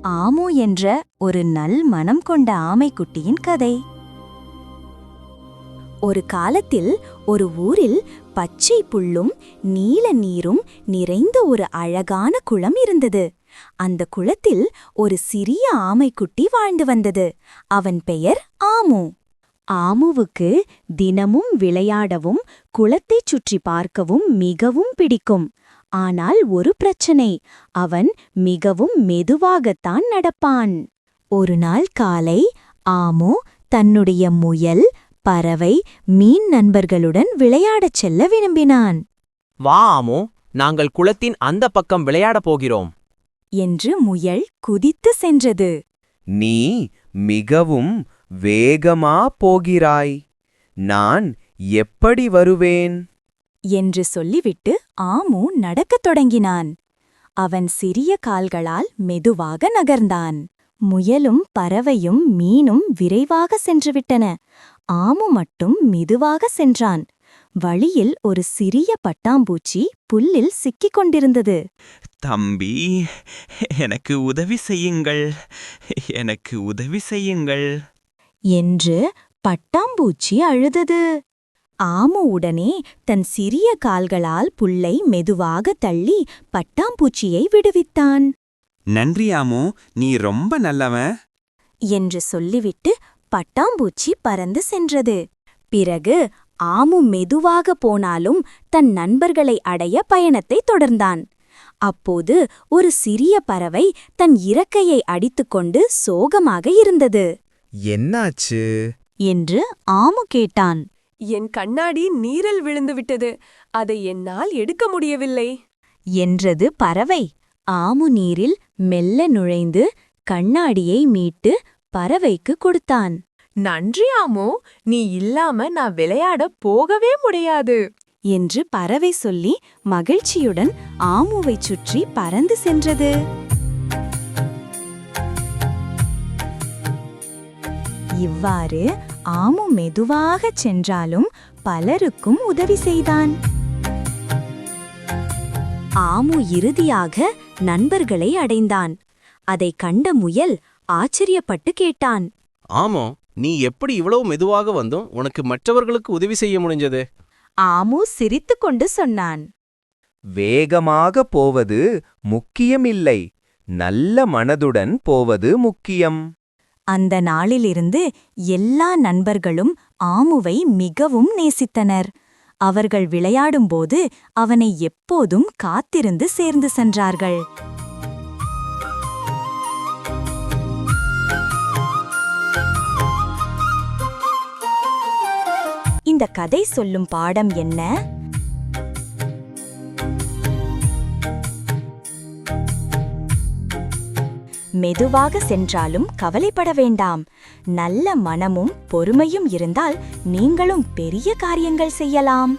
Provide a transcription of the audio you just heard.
ஆமு என்ற ஒரு நல் மனம் கொண்ட ஆமைக்குட்டியின் கதை. ஒரு காலத்தில் ஒரு ஊரில் பச்சை புல்லும் நீல நீரும் நிறைந்த ஒரு அழகான குளம் இருந்தது. அந்த குளத்தில் ஒரு சிறிய ஆமைக்குட்டி வாழ்ந்து வந்தது. அவன் பெயர் ஆமு. ஆமுவுக்கு தினமும் விளையாடவும் குளத்தைச் சுற்றி பார்க்கவும் மிகவும் பிடிக்கும். ஆனால் ஒரு பிரச்சனை, அவன் மிகவும் மெதுவாகத்தான் நடப்பான். ஒரு நாள் காலை ஆமு தன்னுடைய முயல், பறவை, மீன் நண்பர்களுடன் விளையாடச் செல்ல விரும்பினான். வா ஆமு, நாங்கள் குளத்தின் அந்த பக்கம் விளையாடப் போகிறோம் என்று முயல் குதித்து சென்றது. நீ மிகவும் வேகமா போகிறாய், நான் எப்படி வருவேன் என்று சொல்லிவிட்டு ஆமு நடக்கத் தொடங்கினான். அவன் சிறிய கால்களால் மெதுவாக நகர்ந்தான். முயலும் பறவையும் மீனும் விரைவாக சென்றுவிட்டன. ஆமு மட்டும் மெதுவாக சென்றான். வழியில் ஒரு சிறிய பட்டாம்பூச்சி புல்லில் சிக்கிக் கொண்டிருந்தது. தம்பி, எனக்கு உதவி செய்யுங்கள், எனக்கு உதவி செய்யுங்கள் என்று பட்டாம்பூச்சி அழுதது. ஆமு உடனே தன் சிறிய கால்களால் புல்லை மெதுவாக தள்ளி பட்டாம்பூச்சியை விடுவித்தான். நன்றி ஆமு, நீ ரொம்ப நல்லவன் என்று சொல்லிவிட்டு பட்டாம்பூச்சி பறந்து சென்றது. பிறகு ஆமு மெதுவாக போனாலும் தன் நண்பர்களை அடைய பயணத்தை தொடர்ந்தான். அப்போது ஒரு சிறிய பறவை தன் இறக்கையை அடித்துக்கொண்டு சோகமாக இருந்தது. என்னாச்சு என்று ஆமு கேட்டான். என் கண்ணாடி நீரில் விழுந்துவிட்டது, அதை என்னால் எடுக்க முடியவில்லை என்றது பறவை. ஆமு நீரில் மெல்ல நுழைந்து கண்ணாடியை மீட்டு பறவைக்கு கொடுத்தான். நன்றி ஆமோ, நீ இல்லாம நான் விளையாட போகவே முடியாது என்று பறவை சொல்லி மகிழ்ச்சியுடன் ஆமுவைச் சுற்றி பறந்து சென்றது. இவ்வாறு ஆமு மெதுவாகச் சென்றாலும் பலருக்கும் உதவி செய்தான். ஆமு இறுதியாக நண்பர்களை அடைந்தான். அதைக் கண்ட முயல் ஆச்சரியப்பட்டு கேட்டான். ஆமோ, நீ எப்படி இவ்வளவு மெதுவாக வந்தும் உனக்கு மற்றவர்களுக்கு உதவி செய்ய முடிஞ்சது? ஆமு சிரித்துக்கொண்டு சொன்னான். வேகமாக போவது முக்கியமில்லை, நல்ல மனதுடன் போவது முக்கியம். அந்த நாளிலிருந்து எல்லா நண்பர்களும் ஆமுவை மிகவும் நேசித்தனர். அவர்கள் விளையாடும்போது அவனை எப்போதும் காத்திருந்து சேர்ந்து சென்றார்கள். இந்த கதை சொல்லும் பாடம் என்ன? மெதுவாக சென்றாலும் கவலைப்பட வேண்டாம். நல்ல மனமும் பொறுமையும் இருந்தால் நீங்களும் பெரிய காரியங்கள் செய்யலாம்.